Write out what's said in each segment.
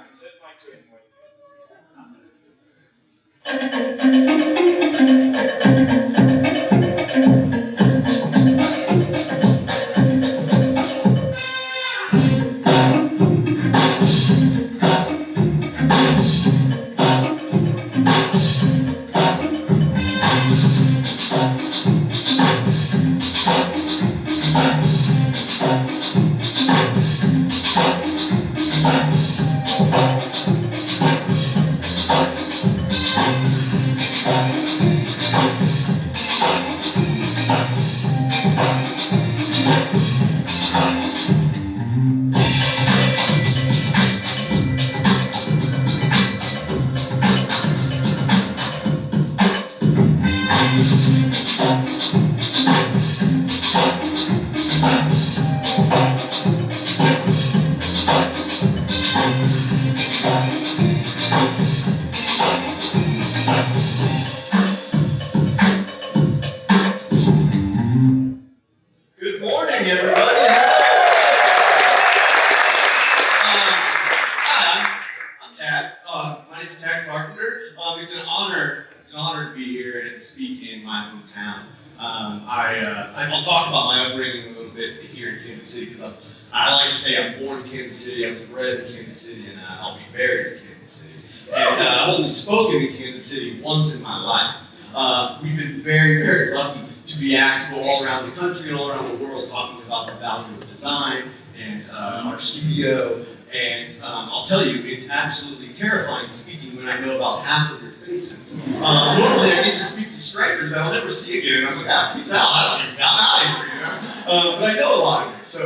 practice if I could. Good morning, everybody. Hi, I'm Tad. My name is Tad Carpenter. It's an honor to be here and speak in my hometown. I'll talk about my upbringing a little bit here in Kansas City because I like to say I'm born in Kansas City, I was bred in Kansas City, and I'll be buried in Kansas City. And I've only spoken in Kansas City once in my life. We've been very, very lucky to be asked to go all around the country and all around the world talking about the value of design and our studio. And I'll tell you, it's absolutely terrifying speaking when I know about half of your faces. Normally I get to speak to strangers that I'll never see again, and I'm like, peace out, I'm out of here, you know? But I know a lot of you. So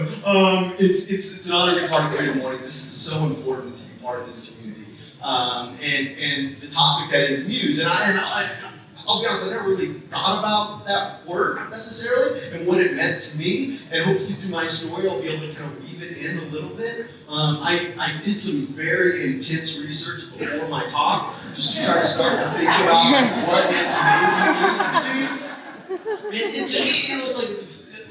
it's an honor to be part of CreativeMornings. This is so important to be part of this community. And the topic that is Muse, and I'll be honest, I never really thought about that word necessarily and what it meant to me. And hopefully through my story, I'll be able to kind of weave it in a little bit. I did some very intense research before my talk, just to try to start to think about what it means to me. And to me, you know, it's like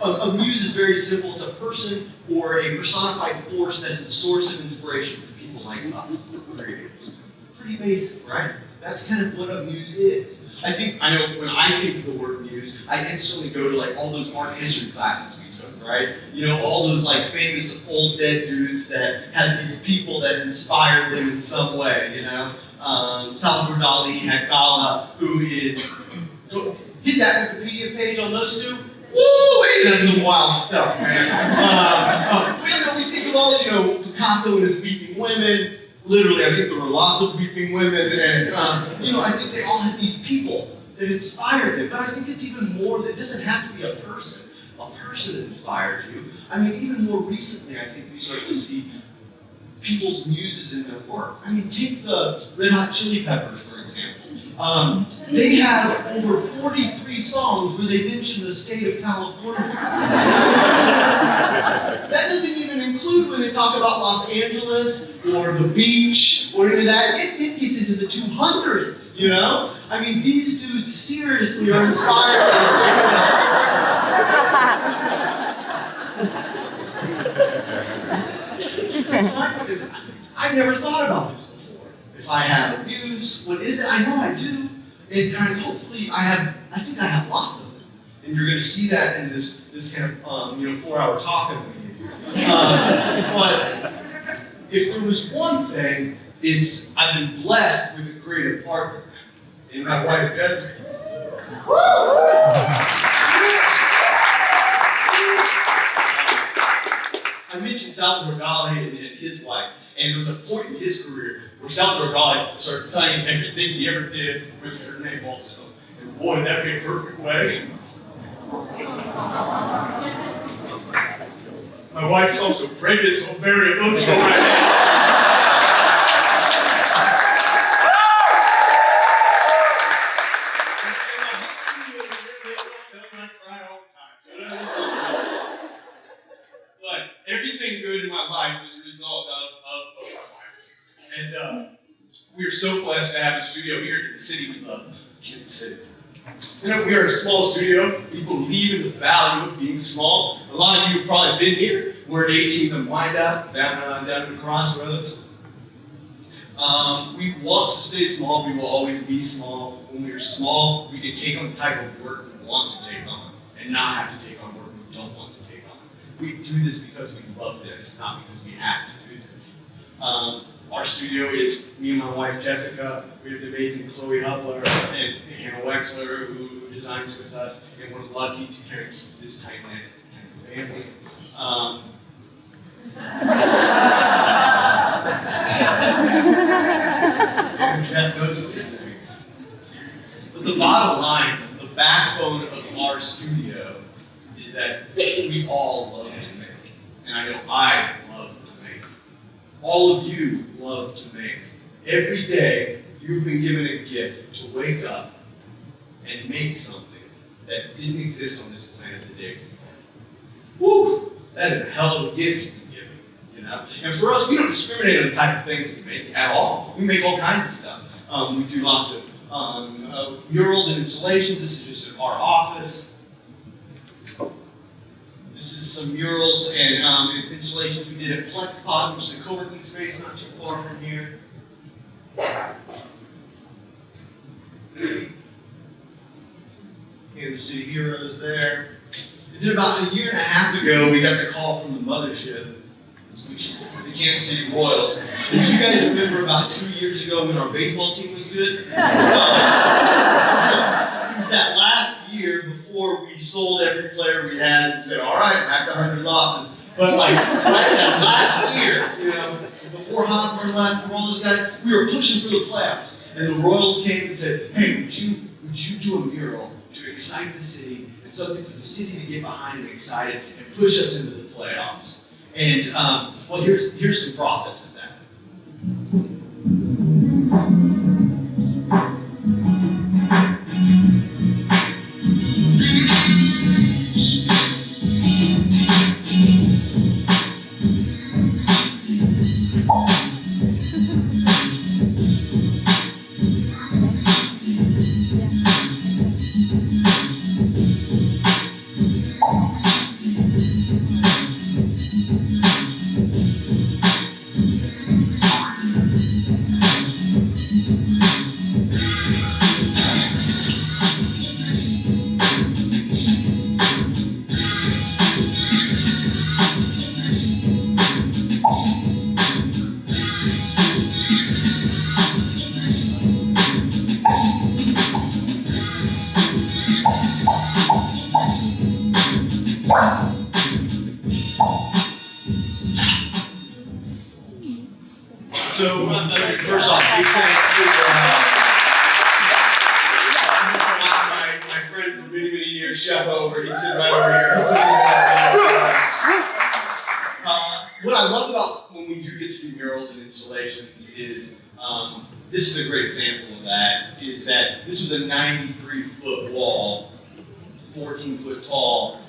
a muse is very simple. It's a person or a personified force that is the source of inspiration for people like us, for creators. Pretty basic, right? That's kind of what a muse is. I know when I think of the word muse, I instantly go to like all those art history classes we took, right? You know, all those like famous old dead dudes that had these people that inspired them in some way, you know? Salvador Dali had Gala, who is, hit that Wikipedia page on those two. Woo, that's some wild stuff, man. But you know, we think of all, you know, Picasso and his weeping women. Literally, I think there were lots of weeping women, and you know, I think they all had these people that inspired them. But I think it's even more. That doesn't have to be a person that inspires you. I mean, even more recently, I think we start to see people's muses in their work. I mean, take the Red Hot Chili Peppers, for example. They have over 43 songs where they mention the state of California. That doesn't even include when they talk about Los Angeles or the beach or any of that. It gets into the 200s, you know? I mean, these dudes seriously are inspired by the state of California. My point is, I never thought about this before. If I have a muse, what is it? I know I do. And hopefully I think I have lots of them. And you're going to see that in this kind of 4-hour talk I'm going to give you. But if there was one thing, it's I've been blessed with a creative partner. And my wife, Desiree. I mentioned Salvador Dali and his wife, and there was a point in his career where Salvador Dali started signing everything he ever did with her name also. And boy, that'd be a perfect way. My wife's also pregnant, so I'm very emotional right now. But everything good in my life was a result of my wife. And we are so blessed to have a studio here in the city we love, Kansas City. You know, we are a small studio. We believe in the value of being small. A lot of you have probably been here. We're at 18th and Wyandotte, down at the crossroads. We want to stay small. We will always be small. When we are small, we can take on the type of work we want to take on and not have to take on work we don't want to take on. We do this because we love this, not because we have to do this. Our studio is me and my wife, Jessica. We have the amazing Chloe Hubler and Hannah Wexler who designs with us, and we're lucky to kind of keep this tight-knit kind of family. Jeff knows a few things. But the bottom line, the backbone of our studio is that we all love to make. And I know I love to make. All of you love to make. Every day, you've been given a gift to wake up and make something that didn't exist on this planet the day before. Woo! That is a hell of a gift you've been given, you know? And for us, we don't discriminate on the type of things we make at all. We make all kinds of stuff. We do lots of murals and installations. This is just our office. This is some murals and installations we did at PlexPod, which is a co-working space not too far from here. Kansas City Heroes there. We did about a year and a half ago, we got the call from the mothership, which is the Kansas City Royals. And if you guys remember about 2 years ago when our baseball team was good? So it was that last year before we sold every player we had and said, all right, back to 100 losses. But like, right that last year, you know, before Hosmer left and all those guys, we were pushing for the playoffs. And the Royals came and said, hey, would you do a mural to excite the city and something for the city to get behind and excited and push us into the playoffs? And well, here's some process with that. So, first off, big thanks to my friend for many, many years, Chef Over. He's sitting right over here. What I love about when we do get to do murals and installations is, this is a great example of that, is that this was a 93-foot wall, 14-foot tall.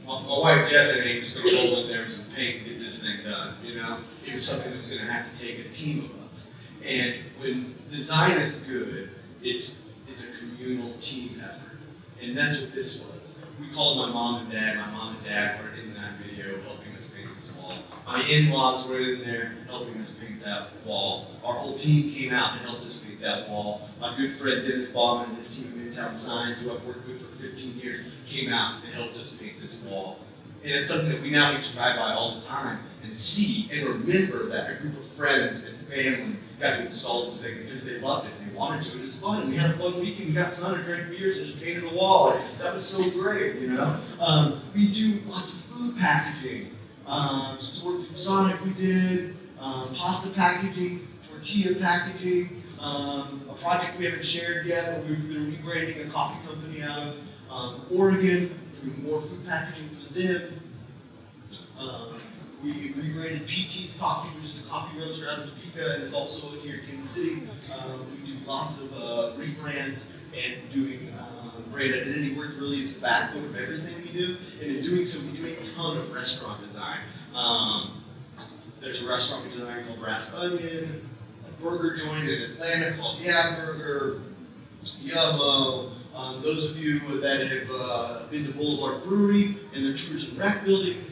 My wife Jess and I was going to roll in there with some paint and get this thing done, you know? It was something that was going to have to take a team of us. And when design is good, it's a communal team effort. And that's what this was. We called my mom and dad. My mom and dad were in that video helping us paint this wall. My in-laws were in there helping us paint that wall. Our whole team came out and helped us paint that wall. My good friend Dennis Bauman and his team of Midtown Signs, who I've worked with for 15 years, came out and helped us paint this wall. And it's something that we now get to drive by all the time and see and remember that a group of friends and family got to install this thing because they loved it and they wanted to. It was fun. We had a fun weekend. We got sun and drank beers and just painted the wall. Like, that was so great, you know? We do lots of food packaging. Work from Sonic we did, pasta packaging, tortilla packaging, a project we haven't shared yet, but we've been rebranding a coffee company out of Oregon, doing more food packaging for them. We rebranded PT's Coffee, which is a coffee roaster out of Topeka and is also here in Kansas City. We do lots of rebrands and doing brand identity work really is the backbone of everything we do. And in doing so, we do a ton of restaurant design. There's a restaurant we designed called Brass Onion, a burger joint in Atlanta called Yeah Burger, Yummo. Those of you that have been to Boulevard Brewery and their Tours and Rec building,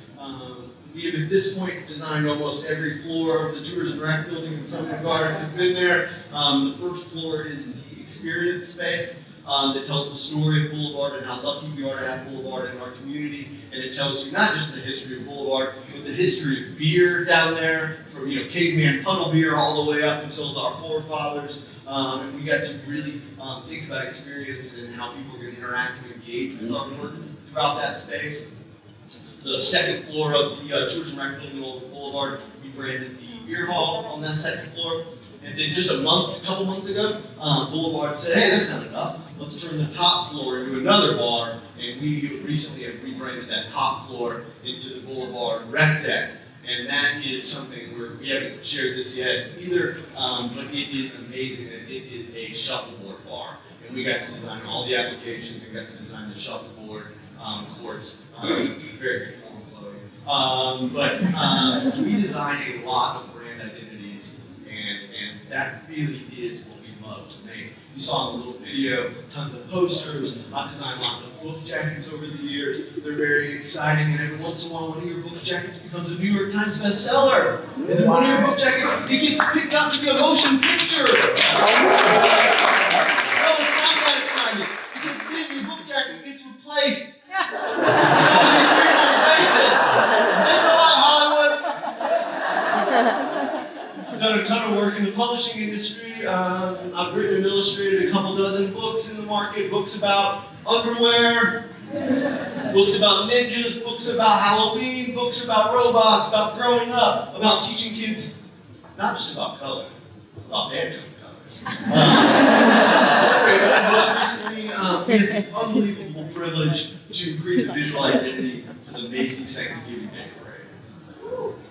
We have at this point designed almost every floor of the Tours and Rec building in Sumner Garden. If you've been there, the first floor is the experience space that tells the story of Boulevard and how lucky we are to have Boulevard in our community. And it tells you not just the history of Boulevard, but the history of beer down there, from caveman puddle beer all the way up until our forefathers. And we got to really think about experience and how people are going to interact and engage with our work throughout that space. The second floor of the Tours and Rec building on Boulevard, we branded the beer hall on that second floor. And then just a couple months ago, Boulevard said, hey, that's not enough. Let's turn the top floor into another bar. And we recently have rebranded that top floor into the Boulevard Rec Deck. And that is something we haven't shared this yet either, but it is amazing that it is a shuffleboard bar. And we got to design all the applications and got to design the shuffleboard courts. Very good form clothing. But we design a lot of brand identities, and that really is what we love to make. You saw in the little video, tons of posters. I've designed lots of book jackets over the years. They're very exciting, and every once in a while, one of your book jackets becomes a New York Times bestseller. And then one of your book jackets, it gets picked up to be a motion picture. No, it's not that exciting. Because then your book jacket gets replaced. All these people's faces. Thanks a lot, Hollywood. I've done a ton of work in the publishing industry. I've written and illustrated a couple dozen books in the market, books about underwear, books about ninjas, books about Halloween, books about robots, about growing up, about teaching kids, not just about color, about banjo colors. Most recently, we had the unbelievable privilege to create the visual identity for the Macy's Thanksgiving Day Parade.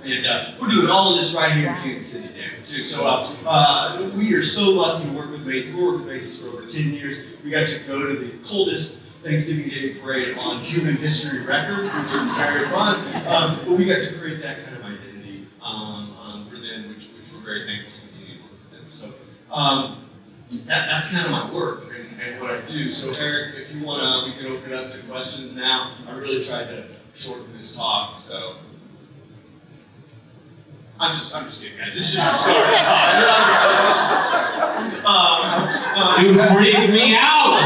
And we're doing all of this right here in Kansas City, damn it, too. So we are so lucky to work with Macy's. We worked with Macy's for over 10 years. We got to go to the coldest Thanksgiving Day Parade on human history record, which was very fun. But we got to create that kind of identity for them, which we're very thankful to continue to work with them. So that's kind of my work and what I do. So Eric, if you want to, we can open it up to questions now. I really tried to shorten this talk, so. I'm just kidding, guys. This is just a story. You freaked me out.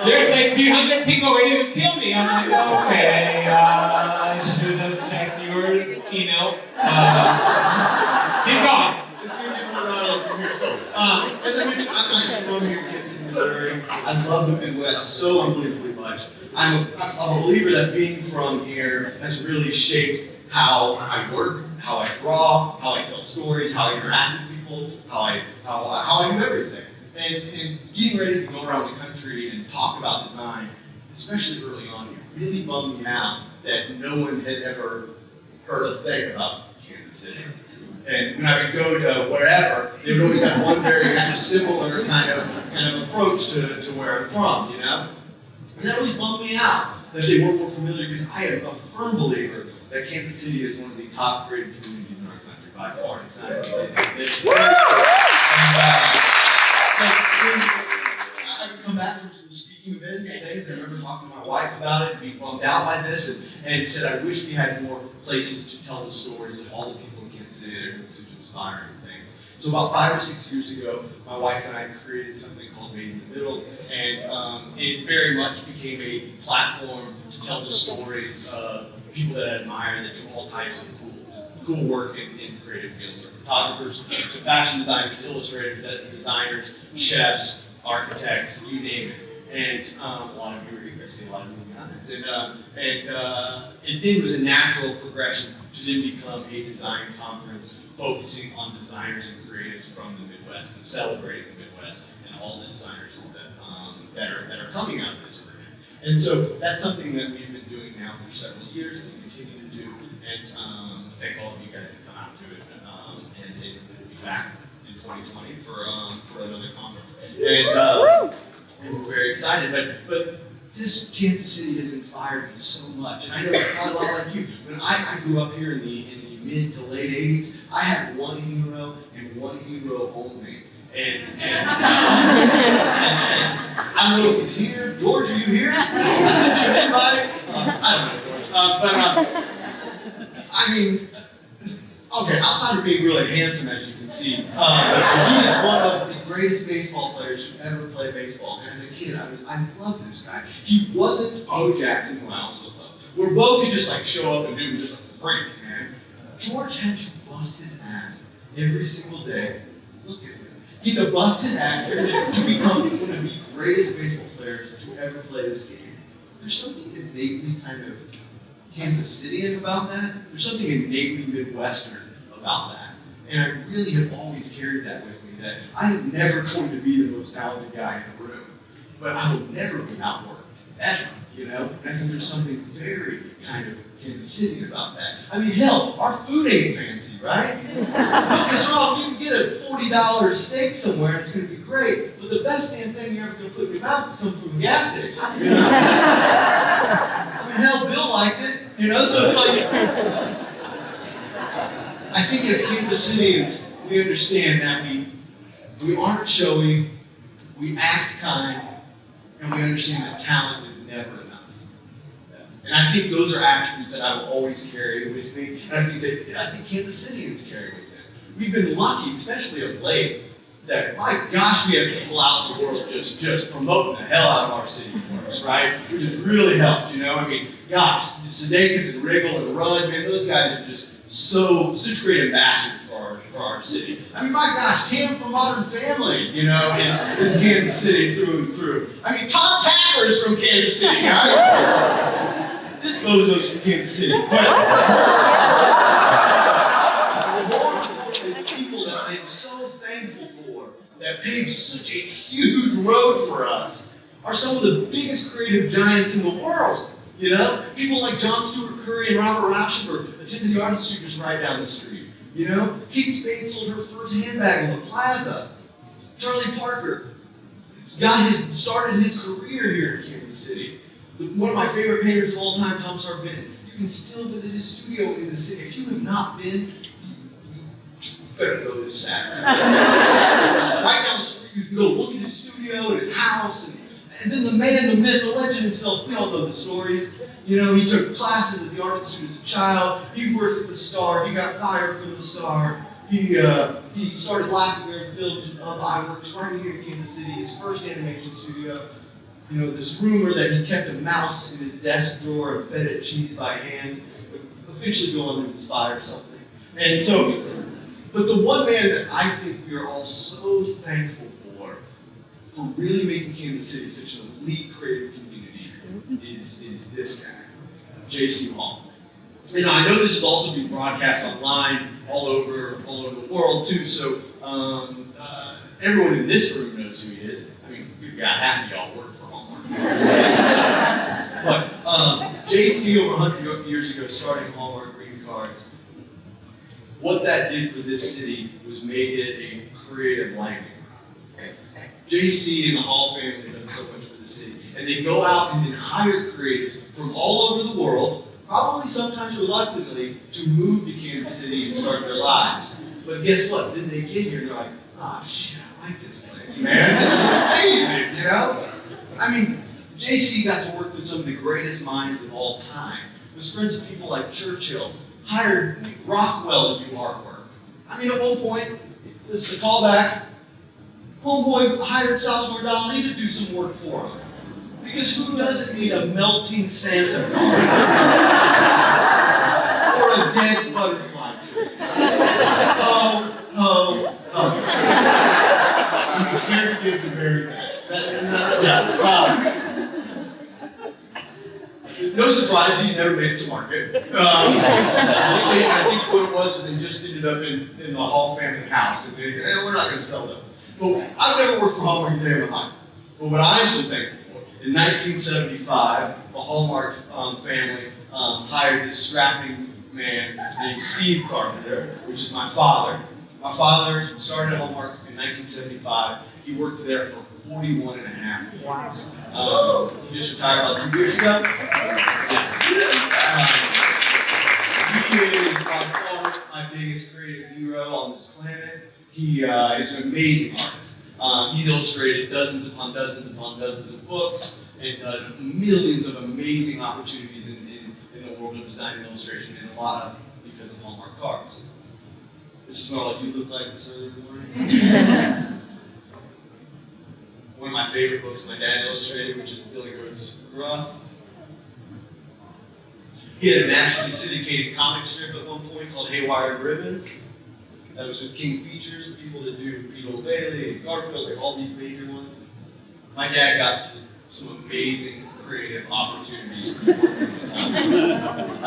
There's like 300 people ready to kill me. I'm like, okay, I should have checked your keynote. Keep going. It's going to get more violent from here. So, as I mentioned, I'm from here, Kansas City, Missouri. I love the Midwest so unbelievably much. I'm a believer that being from here has really shaped how I work, how I draw, how I tell stories, how I interact with people, how I do everything. And getting ready to go around the country and talk about design, especially early on, it really bummed me out that no one had ever heard a thing about Kansas City. And when I would go to wherever, they would always have one very kind of similar kind of approach to where I'm from, you know? And that always bummed me out that they weren't more familiar, because I am a firm believer that Kansas City is one of the top graded communities in our country by far. It's not I would come back from some speaking events and things, and I remember talking to my wife about it and being bummed out by this, and said I wish we had more places to tell the stories of all the people in Kansas City that are doing such inspiring things. So about 5 or 6 years ago, my wife and I created something called Made in the Middle, and it very much became a platform to tell the stories of people that I admire that do all types of cool work in creative fields, from photographers to fashion designers, to illustrators, designers, chefs, architects, you name it. And a lot of you are here, I see a lot of you in the audience. And it then was a natural progression to then become a design conference focusing on designers and creatives from the Midwest and celebrating the Midwest and all the designers that are coming out of this arena. And so that's something that we've been doing now for several years and we continue to do. And thank all of you guys that come out to it. And it will be back in 2020 for another conference. And we're very excited. But this Kansas City has inspired me so much. And I know it's probably a lot like you. When I grew up here in the mid to late 80s, I had one hero and one hero only. And I don't know if he's here. George, are you here? I sent you an invite. I don't know, George. I mean, okay, outside of being really handsome, as you can see, he is one of the greatest baseball players to ever play baseball. And as a kid, I loved this guy. He wasn't Bo Jackson, who I also love, where Bo could just like show up and do just a freak, man. George had to bust his ass every single day. Look at him. He had to bust his ass every day to become one of the greatest baseball players to ever play this game. There's something innately kind of Kansas Cityan about that. There's something innately Midwestern about that. And I really have always carried that with me, that I am never going to be the most talented guy in the room, but I will never be outworked, ever, you know? And I think there's something very kind of Kansas Cityan about that. I mean, hell, our food ain't fancy, right? Don't get us wrong, you can get a $40 steak somewhere and it's gonna be great, but the best damn thing you're ever gonna put in your mouth is coming from a gas station, you know? I mean, hell, Bill liked it, you know, so it's like, I think as Kansas Cityans, we understand that we aren't showy, we act kind, and we understand that talent is never enough. And I think those are attributes that I will always carry with me, and I think Kansas Cityans carry with them. We've been lucky, especially of late, that my gosh, we have people out in the world just promoting the hell out of our city for us, right? Which has really helped, you know? I mean, gosh, Sudeikis and Riggle and Rudd, man, those guys are just such great ambassadors for our city. I mean, my gosh, Cam from Modern Family, you know, is Kansas City through and through. I mean, Todd Tacker is from Kansas City, guys. This bozo's from Kansas City. But more importantly, the people that I am so thankful for that paved such a huge road for us are some of the biggest creative giants in the world. You know, people like John Stewart Curry and Robert Rauschenberg attended the Art Institute just right down the street. You know, Kate Spade sold her first handbag on the plaza. Charlie Parker started his career here in Kansas City. One of my favorite painters of all time, Tom Sargent. You can still visit his studio in the city. If you have not been, you better go this Saturday. Right down the street, you can go look at his studio and his house. And then the man, the myth, the legend himself, we all know the stories. You know, he took classes at the Art Institute as a child. He worked at the Star. He got fired from the Star. He started Laughing Films and Iworks right here in Kansas City, his first animation studio. You know, this rumor that he kept a mouse in his desk drawer and fed it cheese by hand, eventually going to inspire something. And so, but the one man that I think we are all so thankful for really making Kansas City such an elite creative community is this guy, J.C. Hall. You know, I know this is also being broadcast online all over the world too, so everyone in this room knows who he is. I mean, we've got half of y'all work for Hallmark. But J.C. over 100 years ago starting Hallmark greeting cards, what that did for this city was make it a creative landing. JC and the Hall family have done so much for the city. And they go out and then hire creatives from all over the world, probably sometimes reluctantly, to move to Kansas City and start their lives. But guess what? Then they get here and they're like, shit, I like this place, man. This is amazing, you know? I mean, JC got to work with some of the greatest minds of all time. Was friends with people like Churchill, hired Rockwell to do artwork. I mean, at one point, this is a callback, homeboy hired Salvador Dali to do some work for him. Because who doesn't need a melting Santa card? Or a dead butterfly tree? You can't give the very best. No surprise, these never made it to market. I think what it was is they just ended up in the Hall family house. And they, we're not going to sell those. But I've never worked for Hallmark a day in my life. But what I'm so thankful for, in 1975, the Hallmark family hired this strapping man named Steve Carpenter, which is my father. My father started at Hallmark in 1975. He worked there for 41 and a half years. Wow. He just retired about 2 years ago. He is by far my biggest creative hero on this planet. He is an amazing artist. He's illustrated dozens upon dozens upon dozens of books and millions of amazing opportunities in the world world of design and illustration, and a lot of because of Hallmark cards. This is what all you look like this early morning. One of my favorite books my dad illustrated, which is Billy Goat's Gruff. He had a nationally syndicated comic strip at one point called Haywire Ribbons. That was with King Features, the people that do Peter Bailey and Garfield, like all these major ones. My dad got some amazing creative opportunities. I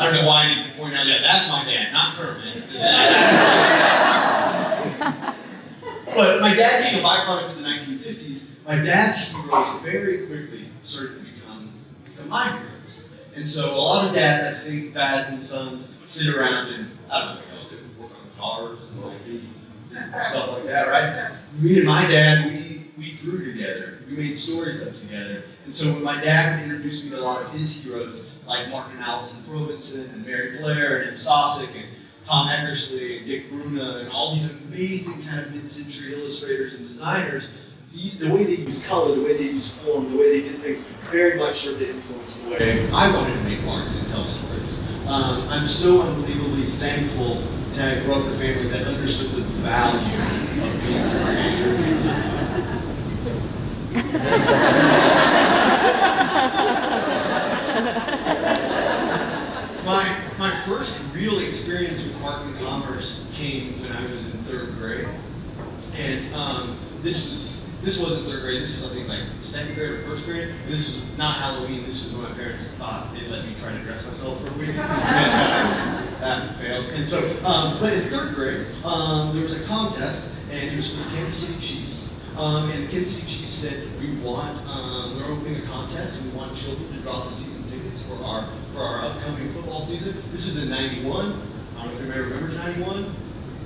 don't know why I need to point out that. That's my dad, not Kermit. But my dad being a byproduct of the 1950s, my dad's heroes very quickly started to become my heroes. And so a lot of dads, I think, dads and sons, sit around and, I don't know what y'all do, work on cars and stuff like that, right? Me and my dad, we drew together. We made stories up together. And so when my dad would introduce me to a lot of his heroes, like Martin and Allison Robinson and Mary Blair and Em Sossack and Tom Eckersley and Dick Bruna and all these amazing kind of mid-century illustrators and designers, the way they use color, the way they use form, the way they did things, very much started to influence the way I wanted to make art and tell stories. I'm so unbelievably thankful to have grown up in a family that understood the value of being a creator. My first real experience with art and commerce came when I was in 3rd grade. And this wasn't 3rd grade, this was I think like 2nd grade or 1st grade. And this was not Halloween, this was when my parents thought they'd let me try to dress myself for a week. And that failed. And so, but in 3rd grade, there was a contest, and it was for the Kansas City Chiefs. And the Kansas City Chiefs said, we're opening a contest, and we want children to draw the season tickets for our upcoming football season. This was in '91. I don't know if anybody remembers '91.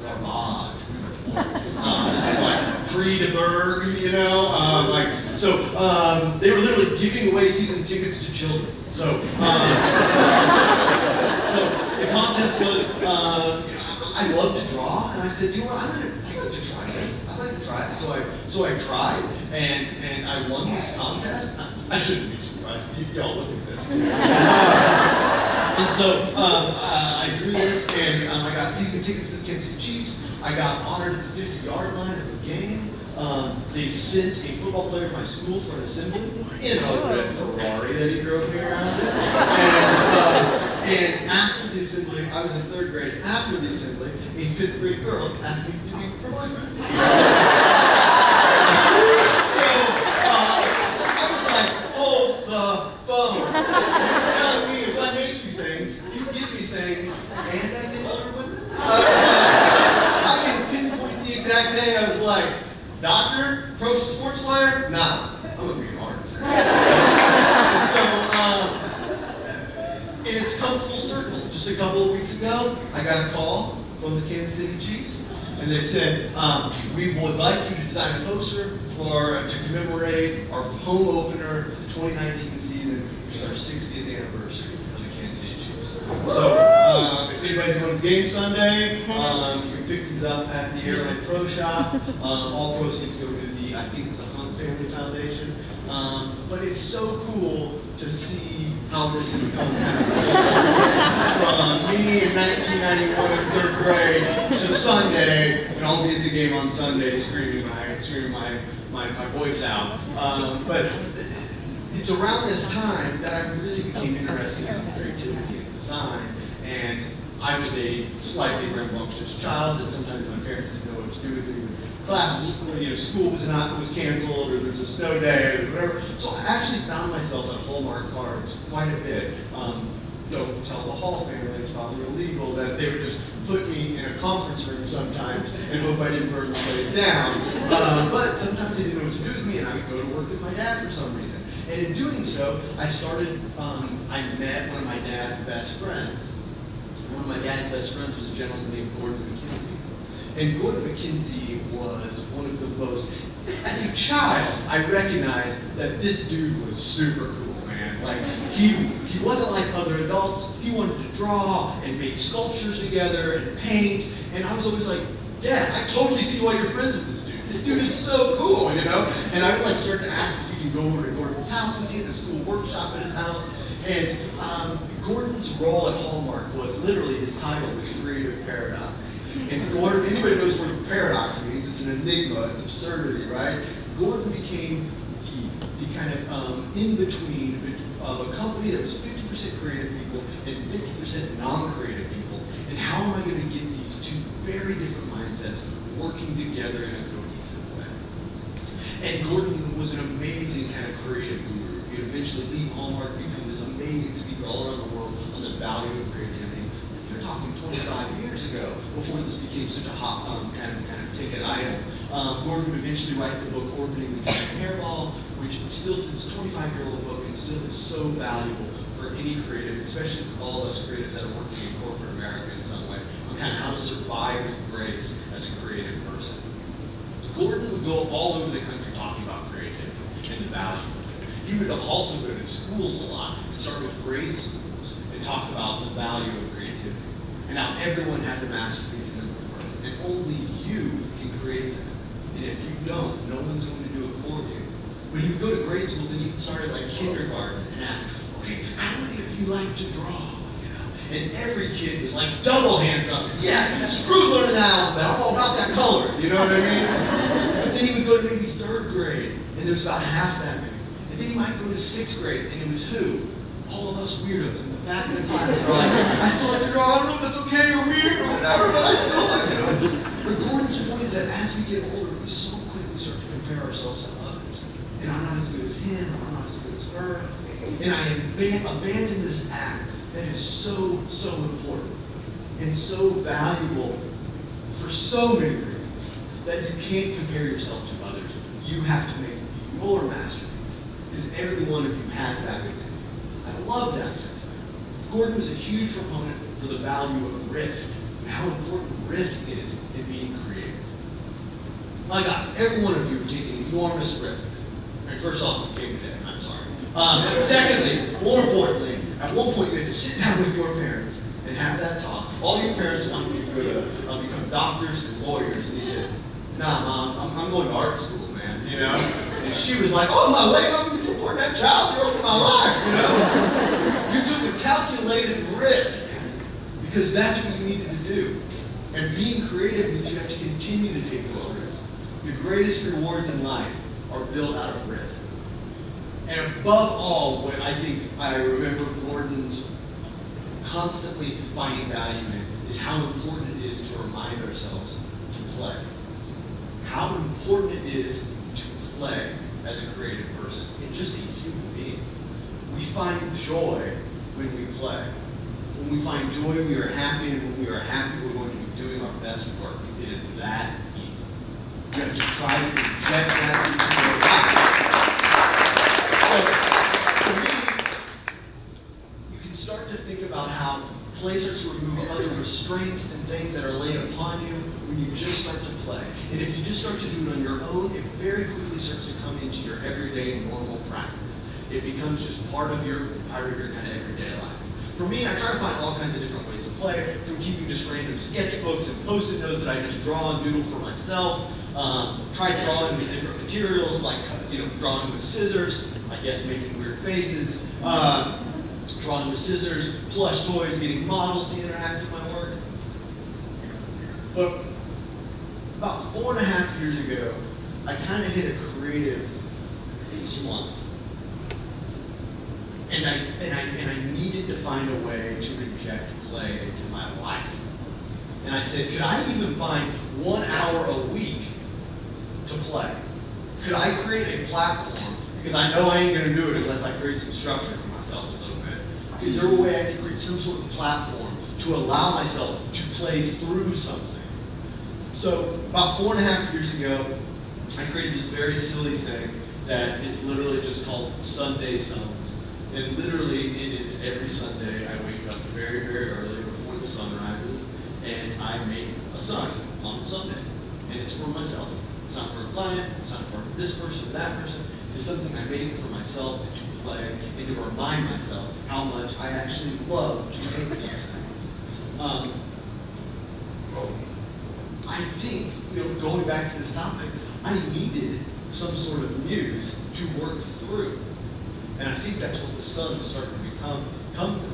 Garbage. This was like pre-DeBerg, you know, so they were literally giving away season tickets to children. So, so the contest was, I love to draw, and I said, you know what, I'd like to try this. I'd like to try it. So I tried, and I won this contest. I shouldn't be surprised. Y'all look at this. And so I drew this, and I got season tickets to the Kansas City Chiefs. I got honored at the 50-yard line of the game. They sent a football player to my school for an assembly in a red Ferrari that he drove me around in. And after the assembly, I was in 3rd grade. After the assembly, a 5th grade girl asked me to be her boyfriend. So I was like, hold the phone. You're telling me if I make you things, you give me things, and I get older women? I can pinpoint the exact day I was like, doctor, pro sports player? Nah, I'm gonna be an artist. And so, and it's come full circle. Just a couple of weeks ago, I got a call from the Kansas City Chiefs, and they said, we would like you to design a poster to commemorate our home opener for the 2019 season, which is our 60th anniversary of the Kansas City Chiefs. So, if anybody's going to the game Sunday, you can pick these up at the Airline Pro Shop. All proceeds go to I think it's the Hunt Family Foundation. But it's so cool to see how this has come kind of from me in 1991 in 3rd grade to Sunday, and I'll be at the game on Sunday screaming my voice out. But it's around this time that I really became interested in creativity and design, and I was a slightly rambunctious child, and sometimes my parents didn't know what to do with me. Class was, school was canceled, or there was a snow day, or whatever. So I actually found myself at Hallmark cards quite a bit. Don't tell the Hall family, it's probably illegal, that they would just put me in a conference room sometimes and hope I didn't burn the place down. But sometimes they didn't know what to do with me, and I would go to work with my dad for some reason. And in doing so, I met one of my dad's best friends. One of my dad's best friends was a gentleman named Gordon McKenzie. And Gordon McKenzie was one of the most, as a child, I recognized that this dude was super cool, man. Like, he wasn't like other adults. He wanted to draw and make sculptures together and paint. And I was always like, Dad, I totally see why you're friends with this dude. This dude is so cool, And I would start to ask if we could go over to Gordon's house. We see at the school workshop at his house. And Gordon's role at Hallmark was literally, his title was Creative Paradox. And Gordon, anybody knows what paradox means, it's an enigma, it's absurdity, right? Gordon became the kind of in-between of a company that was 50% creative people and 50% non-creative people. And how am I going to get these two very different mindsets working together in a cohesive way? And Gordon was an amazing kind of creative guru. He'd eventually leave Hallmark, become this amazing speaker all around the world on the value of creativity. You're talking 25 years ago, before this became such a hot kind of ticket item. Gordon would eventually write the book Orbiting the Giant Hairball, which it's a 25-year-old book and still is so valuable for any creative, especially for all of us creatives that are working in corporate America in some way, on kind of how to survive with grace as a creative person. Gordon would go all over the country talking about creativity and the value. He would also go to schools a lot and start with grade schools and talk about the value of creativity. And now everyone has a masterpiece in them, and only you can create them. And if you don't, no one's going to do it for you. But you would go to grade schools and you can start at like kindergarten and ask, okay, how many of you like to draw? And every kid was like double hands up. Yes, screw learning the alphabet. I'm all about that color. You know what I mean? But then he would go to maybe third grade, and there's about half that many. And then he might go to sixth grade, and it was who? All of us weirdos in the back of the class are like, I still like to draw. I don't know if that's okay or weird or whatever, but I still like to draw. But Gordon's point is that as we get older, we so quickly start to compare ourselves to others. And I'm not as good as him, or I'm not as good as her. And I abandon this act that is so, so important and so valuable for so many reasons that you can't compare yourself to others. You have to make your masterpiece, because every one of you has that within you. I love that sentiment. Gordon was a huge proponent for the value of risk and how important risk is in being creative. My gosh, every one of you have taken enormous risks. Right, first off, you came today, I'm sorry. Secondly, more importantly, at one point you had to sit down with your parents and have that talk. All your parents wanted you to go to become doctors and lawyers, and you said, nah, Mom, I'm going to art school, man, you know? And she was like, oh, my leg, I'm going to support that job the rest of my life, you know? You took a calculated risk because that's what you needed to do. And being creative means you have to continue to take those risks. The greatest rewards in life are built out of risk. And above all, what I think I remember Gordon's constantly finding value in is how important it is to remind ourselves to play. How important it is to play as a creative person and just a human being. We find joy when we play. When we find joy, we are happy, and when we are happy, we're going to be doing our best work. It is that easy. You have to try to inject that into your life. So, for me, you can start to think about how play starts to remove other restraints and things that are laid upon you when you just start to play. And if you just start to do it on your own, it very quickly starts to come into your everyday normal practice. It becomes just part of your kind of everyday life. For me, I try to find all kinds of different ways to play, from keeping just random sketchbooks and post-it notes that I just draw and doodle for myself. Try drawing with different materials, like drawing with scissors, I guess making weird faces, drawing with scissors, plush toys, getting models to interact with my work. But about 4.5 years ago, I kind of hit a creative slump. And I needed to find a way to inject play into my life. And I said, could I even find 1 hour a week to play? Could I create a platform? Because I know I ain't going to do it unless I create some structure for myself a little bit. Is there a way I could create some sort of platform to allow myself to play through something? So about 4.5 years ago, I created this very silly thing that is literally just called Sunday Suns. And literally, it is every Sunday I wake up very, very early before the sun rises, and I make a sun on Sunday. And it's for myself. It's not for a client, it's not for this person or that person. It's something I make for myself and to play and to remind myself how much I actually love to make these things. I think, going back to this topic, I needed some sort of muse to work through. And I think that's what the sun is starting to come for me.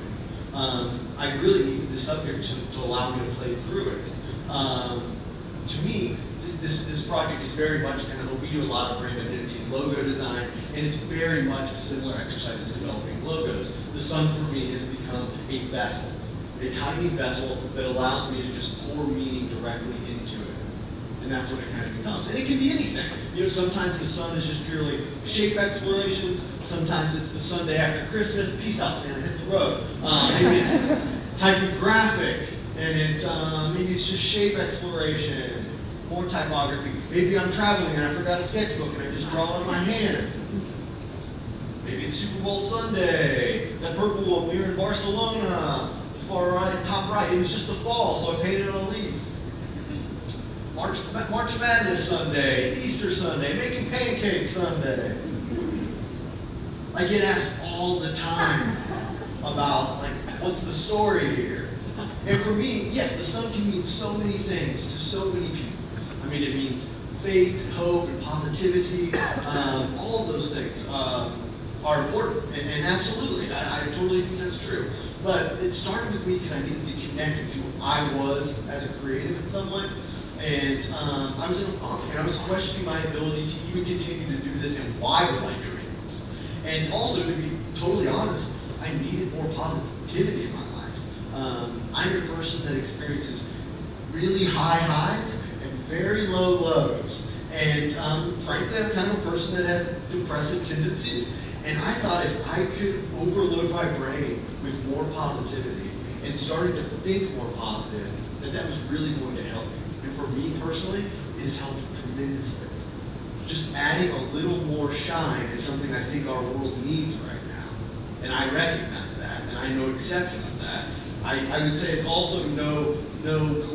I really needed the subject to allow me to play through it. To me, this project is very much kind of, we do a lot of brand identity and logo design, and it's very much a similar exercise as developing logos. The sun for me has become a vessel, a tiny vessel that allows me to just pour meaning directly into it. And that's what it kind of becomes. And it can be anything. You know, sometimes the sun is just purely shape explorations. Sometimes it's the Sunday after Christmas. Peace out, Santa, hit the road. Maybe it's typographic, and it's maybe it's just shape exploration, more typography. Maybe I'm traveling and I forgot a sketchbook and I just draw on my hand. Maybe it's Super Bowl Sunday. That purple one, we were in Barcelona. The far right, top right, it was just the fall, so I painted on a leaf. March Madness Sunday, Easter Sunday, making pancakes Sunday. I get asked all the time about, like, what's the story here? And for me, yes, the sun can mean so many things to so many people. I mean, it means faith and hope and positivity. All of those things are important, and absolutely, I totally think that's true. But it started with me because I needed to connect with who I was as a creative in some way. And I was in a funk, and I was questioning my ability to even continue to do this, and why was I doing this? And also, to be totally honest, I needed more positivity in my life. I'm a person that experiences really high highs and very low lows. And frankly, I'm kind of a person that has depressive tendencies. And I thought if I could overload my brain with more positivity and started to think more positive, that was really going to help me. And for me personally, it has helped tremendously. Just adding a little more shine is something I think our world needs right now. And I recognize that, and I know exception of that. I would say it's also no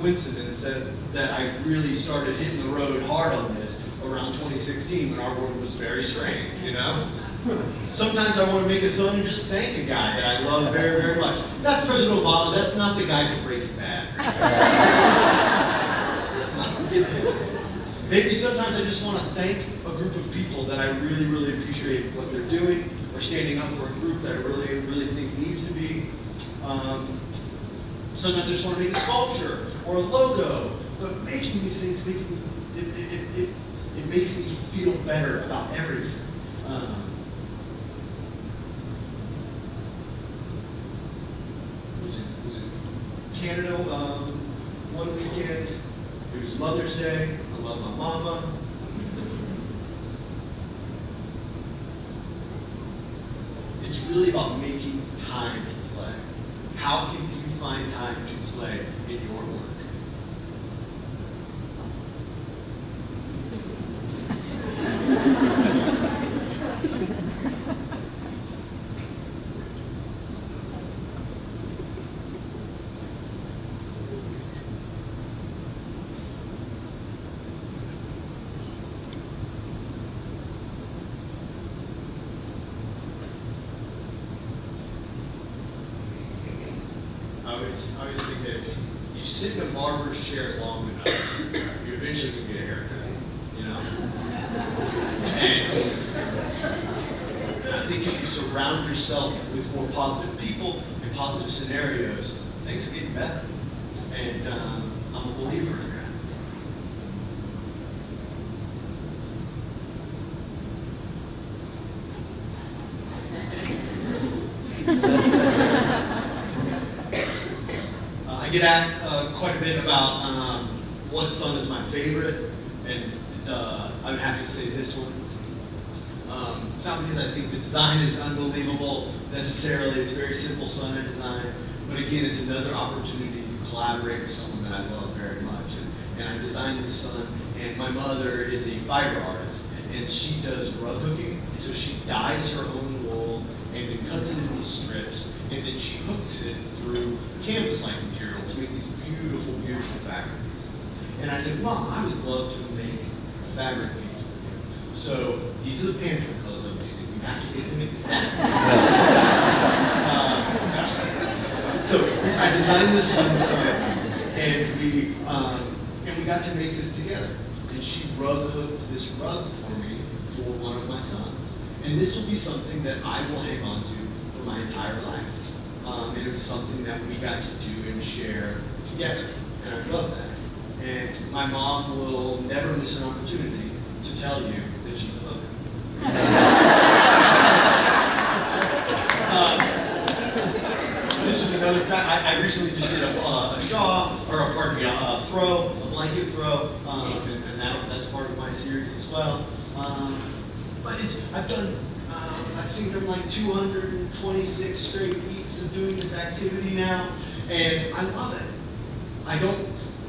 coincidence that I really started hitting the road hard on this around 2016 when our world was very strange, you know? Sometimes I want to make a song and just thank a guy that I love very, very much. That's President Obama, that's not the guy from Breaking Bad. Maybe sometimes I just want to thank a group of people that I really, really appreciate what they're doing, or standing up for a group that I really, really think needs to be. Sometimes I just want to make a sculpture or a logo, but making these things, it makes me feel better about everything. Was it Canada one weekend? It was Mother's Day. I love my mama. It's really about making time to play. How can you find time to play in your work? I always think that if you sit in a barber's chair long enough, you're eventually going to get a haircut, you know? And I think if you surround yourself with more positive people and positive scenarios, things are getting better. And I'm a believer in that. I get asked quite a bit about what sun is my favorite, and I would have to say this one. It's not because I think the design is unbelievable necessarily, it's very simple sun and design, but again, it's another opportunity to collaborate with someone that I love very much. And I designed this sun, and my mother is a fiber artist, and she does rug hooking, and so she dyes her own wool, and then cuts it into these strips, and then she hooks it through canvas-like material to make these beautiful, beautiful fabric pieces. And I said, Mom, I would love to make a fabric piece with you. So these are the Pantone colors I'm using. You have to get them exactly. So I designed this sun with her, and we got to make this together. And she rug hooked this rug for me for one of my sons. And this will be something that I will hang on to for my entire life. And it was something that we got to do and share together. And I love that. And my mom will never miss an opportunity to tell you that she's a hooker. This is another fact. I recently just did a blanket throw, and that's part of my series as well. But I've done, I think I'm like 226 straight weeks of doing this activity now, and I love it.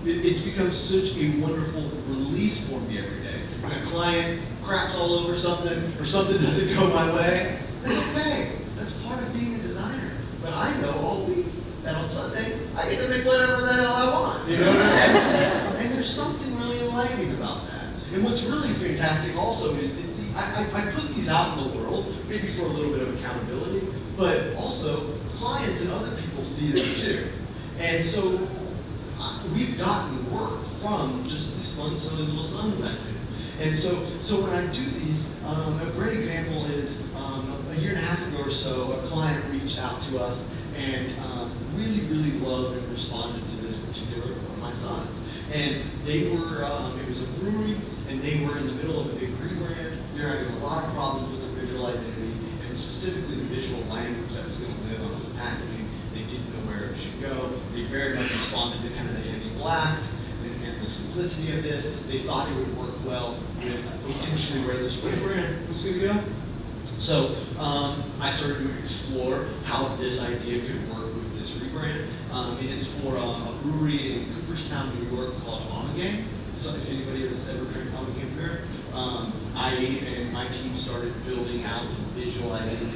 It's become such a wonderful release for me every day. When a client craps all over something, or something doesn't go my way, that's okay. That's part of being a designer. But I know all week that on Sunday, I get to make whatever the hell I want. You know what I mean? And there's something really enlightening about that. And what's really fantastic also is that I put these out in the world, maybe for a little bit of accountability, but also clients and other people see them too. And so we've gotten work from just these fun, silly little songs I do. And so when I do these, a great example is a year and a half ago or so, a client reached out to us and really, really loved and responded to this particular one of my sons. And they were, it was a brewery, and they were in the middle of a big rebrand. They're having a lot of problems with their visual identity, and specifically the visual language that was going to live on the packaging. They didn't know where it should go. They very much responded to kind of the heavy blacks and the simplicity of this. They thought it would work well with potentially where this rebrand was going to go. So I started to explore how this idea could work with this rebrand. And it's for a brewery in Cooperstown, New York called Ommegang. So if anybody has ever drank Ommegang beer, I and my team started building out the visual identity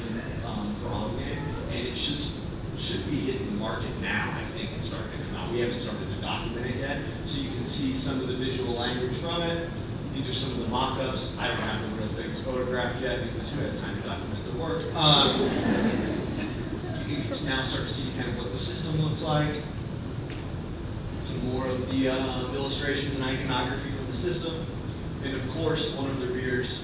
for Ommegang, and it should be hitting the market now. I think it's starting to come out. We haven't started to document it yet, so you can see some of the visual language from it. These are some of the mock-ups. I don't have the real things photographed yet because who has time to document the work? You can now start to see kind of what the system looks like. Some more of the illustrations and iconography from the system. And of course, one of their beers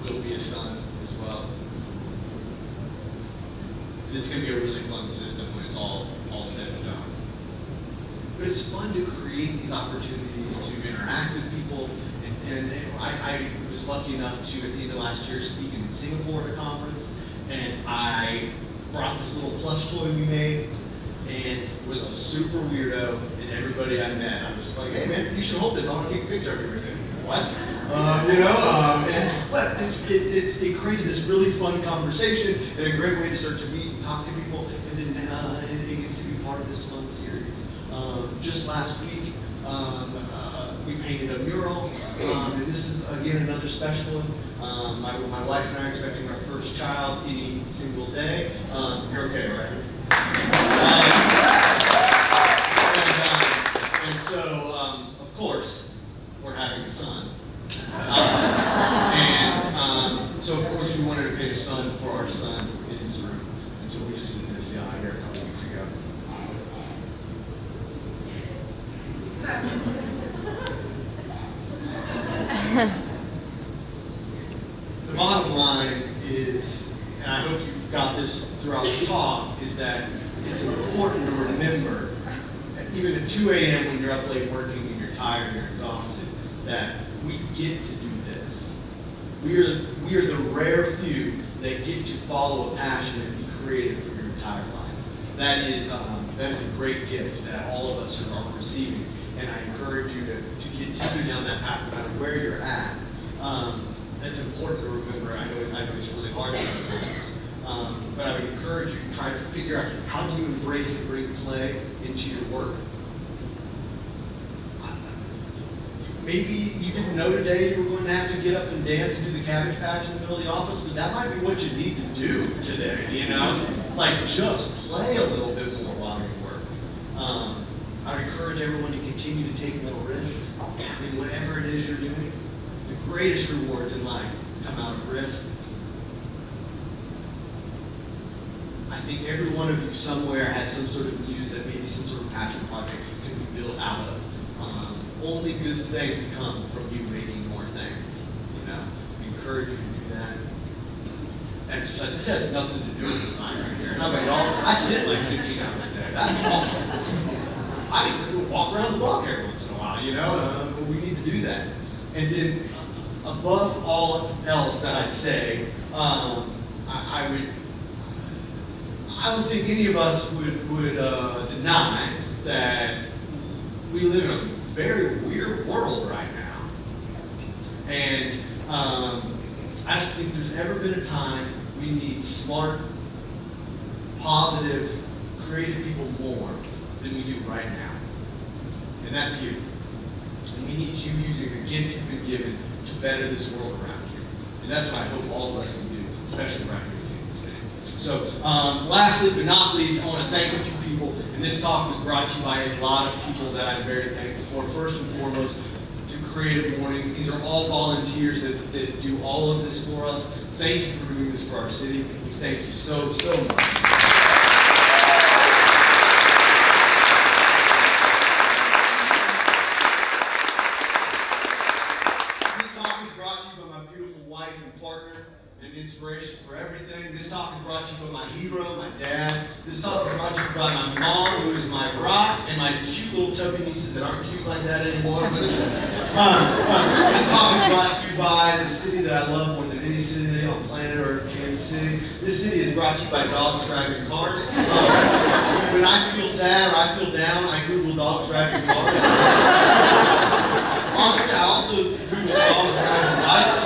will be a sun as well. And it's going to be a really fun system when it's all said and done. But it's fun to create these opportunities to interact with people. And I was lucky enough to, at the end of last year, speak in Singapore at a conference. And I brought this little plush toy we made, and was a super weirdo. And everybody I met, I was just like, hey man, you should hold this. I want to take a picture of everything. What? But it created this really fun conversation and a great way to start to meet and talk to people. And then it gets to be part of this fun series. Just last week, we painted a mural, and this is again another special one. My wife and I are expecting our first child any single day. You're okay, right? And so, of course, we're having a son. So of course we wanted to paint a son for our son in his room. And so we just did this here a couple weeks ago. The bottom line is, and I hope you've got this throughout the talk, is that it's important to remember, that even at 2 a.m. when you're up late working and you're tired and you're exhausted, that we get to do this. We are the rare few that get to follow a passion and be creative for your entire life. That is a great gift that all of us are receiving. And I encourage you to continue down that path no matter where you're at. That's important to remember. I know it's really hard sometimes. But I would encourage you to try to figure out how do you embrace and bring play into your work. Maybe you didn't know today you were going to have to get up and dance and do the Cabbage Patch in the middle of the office, but that might be what you need to do today, you know? Like, just play a little bit more while you work. I would encourage everyone to continue to take more risks in whatever it is you're doing. The greatest rewards in life come out of risk. I think every one of you somewhere has some sort of muse that maybe some sort of passion project can be built out of. Only good things come from you making more things. You know, encourage you to do that. Exercise. This has nothing to do with design right here. And I'm like, I sit like 15 hours a day. That's awesome. I need to walk around the block every once in a while, you know? But we need to do that. And then, above all else that I say, I don't think any of us would deny that we live in a very weird world right now. And I don't think there's ever been a time we need smart, positive, creative people more than we do right now. And that's you. And we need you using the gift you've been given to better this world around you. And that's what I hope all of us can do, especially right here in Kansas City. So, lastly but not least, I want to thank a few people. And this talk was brought to you by a lot of people that I'm very thankful for. First and foremost, to Creative Mornings. These are all volunteers that do all of this for us. Thank you for doing this for our city. We thank you so, so much. Inspiration for everything. This talk is brought to you by my hero, my dad. This talk is brought to you by my mom, who is my rock, and my cute little chubby nieces that aren't cute like that anymore. But, this talk is brought to you by the city that I love more than any city on planet Earth, Kansas City. This city is brought to you by dogs driving cars. When I feel sad or I feel down, I Google dogs driving cars. Honestly, I also Google dogs driving bikes.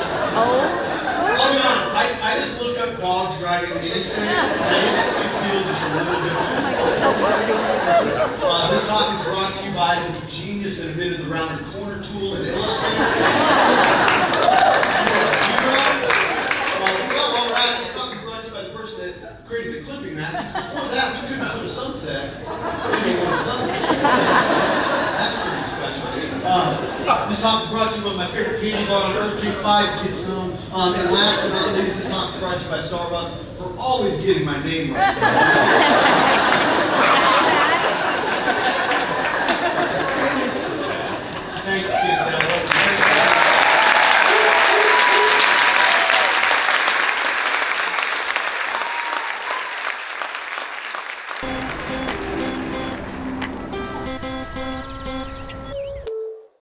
I'll be honest, I just look up dogs driving anything, and I instantly feel just a little bit better. This talk is brought to you by the genius that invented the rounded corner tool and illustrator. Alright, this talk is brought to you by the person that created the clipping masters. Before that, we couldn't put a sunset. That's pretty special. This talk is brought to you by my favorite candy bar on earth, Take 5, get some. And last but not least, this talk is brought to you by Starbucks for always getting my name right. Thank you, kids.